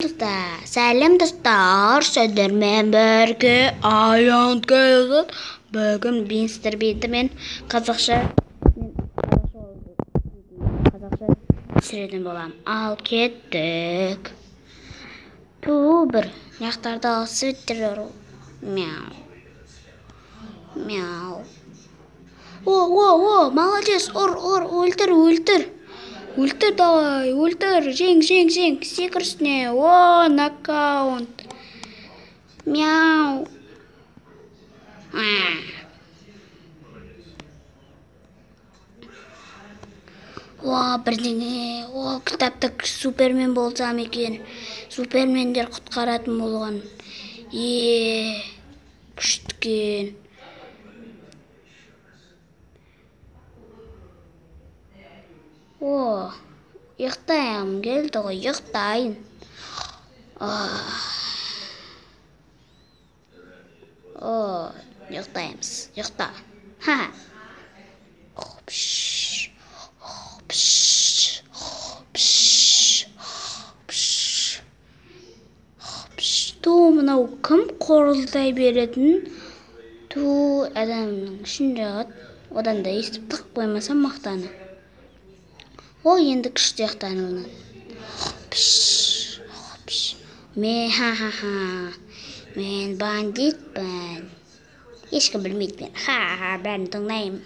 Сәлем достар, сіздермен бірге аянт келді. Бүгін бенстер бейді мен қазақша түсіретін болам. Ал кеттік. Бір яқтарда свиттер. Мяу. Мяу. О, молодец, өлтір. Өлтір давай, өлтір, жең, секір үстіне, нокаут. Мяу. Бірдеңе, кітапта супермен болсам екен, супермендер құтқаратын болған. Күштікен. Ұйықтайым келді ғой, ұйықтайын. Ұйықтаймыз, ұйықта. Мынау кім қорылдай беретін? Адамның ішін жағады. Одан да естіп тық қоймасам мақтаны. Енді күшті яқтанылын. Мен бандитпін. Ешкім білмейді мен. Бәрін тыңдаймын.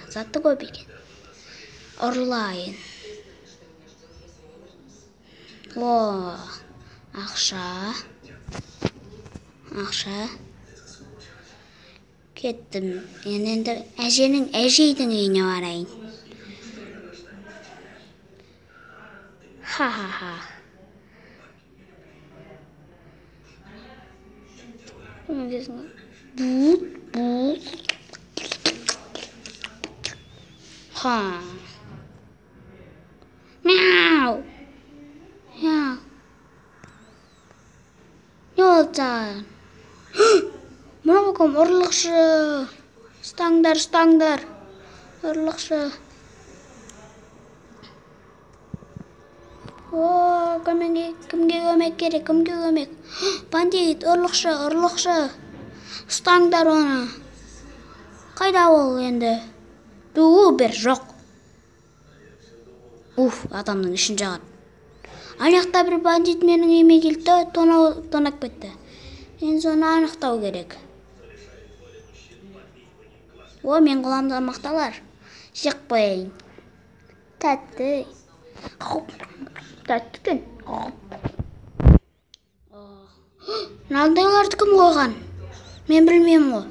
Заты көп екен. Ұрлайын. Ақша. Кеттім. Енді әжейдің үйіне барайын. Мяу. Не oldu? Мына бақым, ұрлықшы. Стаңдар. Ұрлықшы. Кімге көмек керек? Бандит, ұрлықшы. Стаңдар оны. Қайда ол енді? Бір жоқ. Адамның ішін жағады. Аяқта бір бандит менің үйіме келді, тонап кетті. Мен соны анықтау керек. Мен құламда мақталар. Жек қойайын. Тәтті. Тәтті кен. Мынандайларды кім қойған? Мен білмеймін ғой.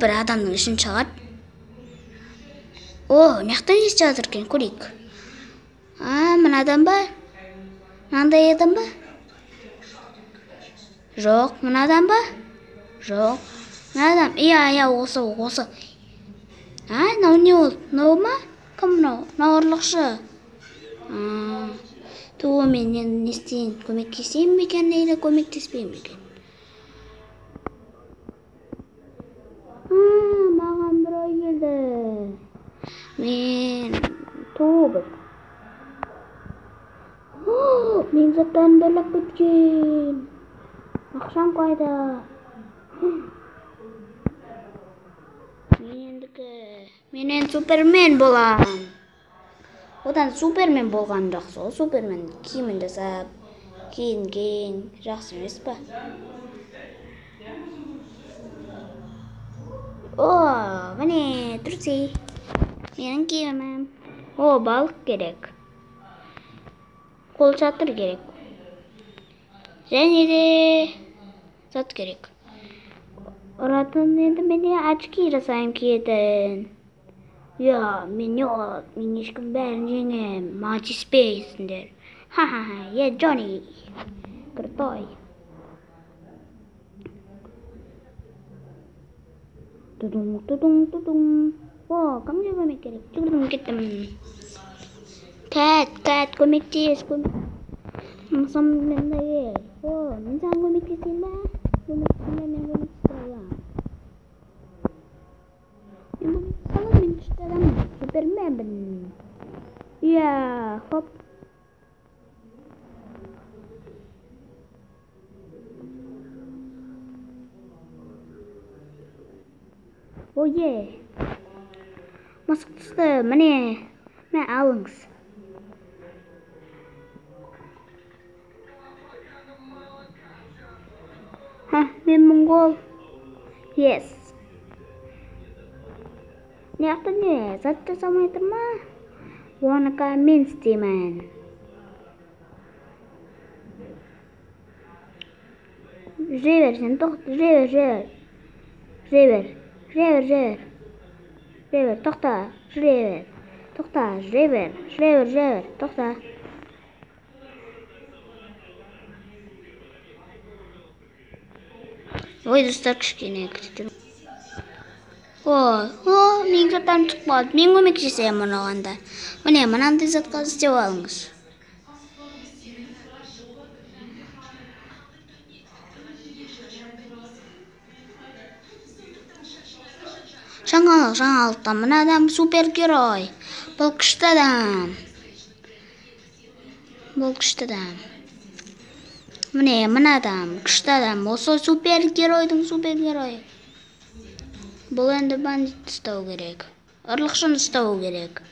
Бір адамның ішін шығады. Наяқтан ес жатыр кен, көрейік. Мынадан ба? Мынандай адам ба? Жоқ, мынадан ба? Жоқ. Мынадан, осы. Нау не ол? Нау ма? Кім мынау? Нау ұрлықшы. Мен не істейін? Көмектесейін бе екен, нейді көмектеспейін бе екен? Маған бір ой келді. Мен бір. Мен заттарымды ұрлап кеткен. Ақшам қайда? Мен супермен болам. Одан супермен болған жақсы. Ол супермен киімін жасап, кейін жақсы емес па? Міне, тұрсей. Менің киімім. Балық керек. Қол шатыр керек. Және де зат керек. Ұратын енді мене очки жасайым киетін. Мен ешкім бәрін жеңем. Маған тиіспейсіңдер. Джонни. Крутой. Тудум. Кімге көмек керек? Жүгірдім кеттім. Кәт, көмектес. Мысам мен де. Мен саған көмектесейін ба? Мен көмектесе аламын. Мен күшті адаммын. Суперменмін. Iya, hop. Oh yeah. Masuk sistem. Mana alıngs. Hah, men Mongol. Yes. Ne ne? Zaten sama terma. Wanaka minstiman. River, sen river. River, toxta. River. Toxta, river. Toxta. Ой, достаточно кішкене кірдім. Мен заттан шықпады. Мен көмектесемін мынағанда. Міне, мынандай затқа істеп алыңыз. Жаңалықта мына адам супергерой. Бұл күшті адам. Міне, мына адам күшті адам. Осы супергеройдың супергеройы. Бұл енді бандит ұстау керек. Ұрлықшыны ұстау керек.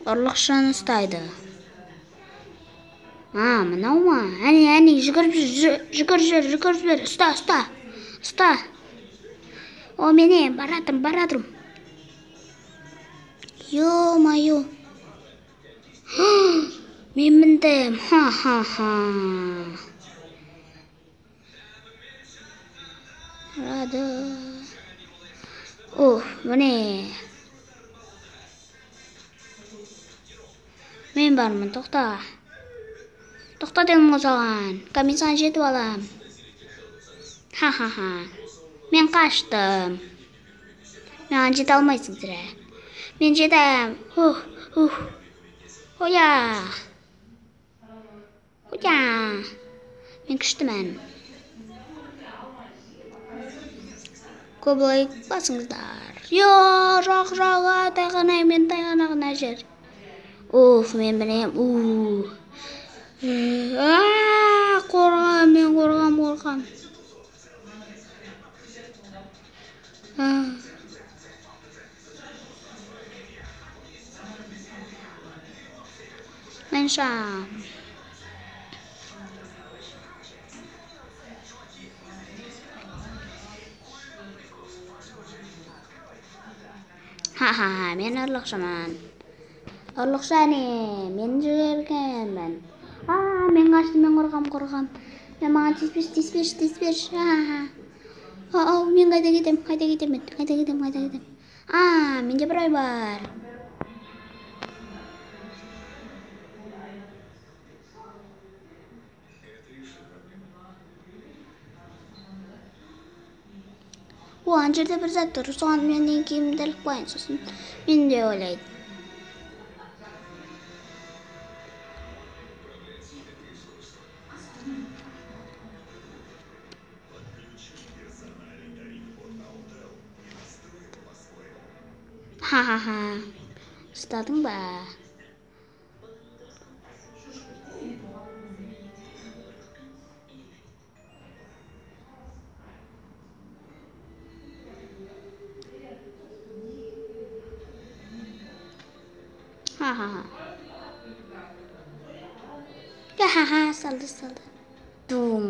Ұрлықшыны ұстайды. Мынау ма? Әне, жүгір жібер. Ұста. О, мене, баратырым. Ё-майо. Мен міндім. Ха. Рады. Міне. Мен бармын, тоқта. Тоқта дегім қосаған. Мен саған жетіп алам. Ха. Мен қаштым. Мен жете алмайсың сірә. Мен жетем. Оя. Мен күштімін. Көбілік басыңыздар. Жоқ, тайғанағына жер. Мен білем. Қорғам. Мен шам. Ха, мен ұрлықшымын. Мен жүргенмін. Мен қаштым, мен қорғам. Мен маған тиіспеш. Мен қайда кетем. Менде бір ой бар. Ана жерде бір зат тұр. Соған менен киімімді іліп қояйын. Сосын мен де ойлайды. Ха. Ұстадың ба? Ха. Салды. Дум.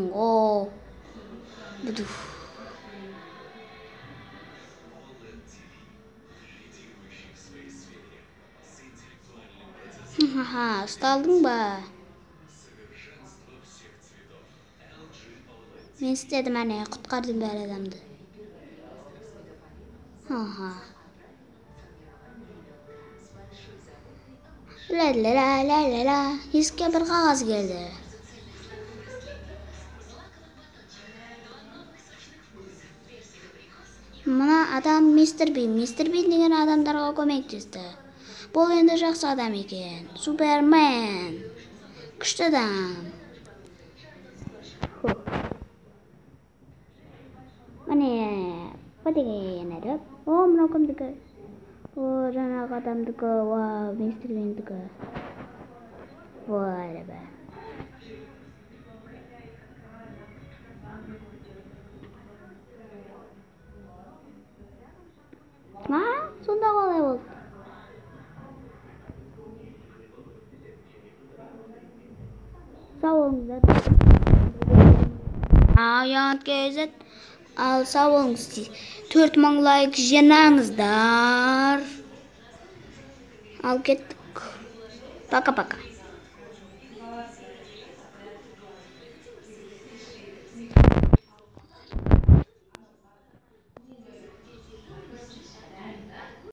Буду. Ұсталдың ба? Мен істедім, құтқардым бәр адамды. Ла. Еске бір қағаз келді. Мына адам мистер Бин деген адамдарға көмектесті. Бұл енді жақсы адам екен. Супермен. Күшті адам. Міне, бұл деген әріп. Мынау кімдікі? О, жаңағы адамдікі, вау, мистер Бендікі. Вай бе. Сонда қалай болды? Сау болыңыздар. Аят кезет. Ал сау болыңыз. 4000 лайк жинаңыздар. Ал кеттік. Пока-пока.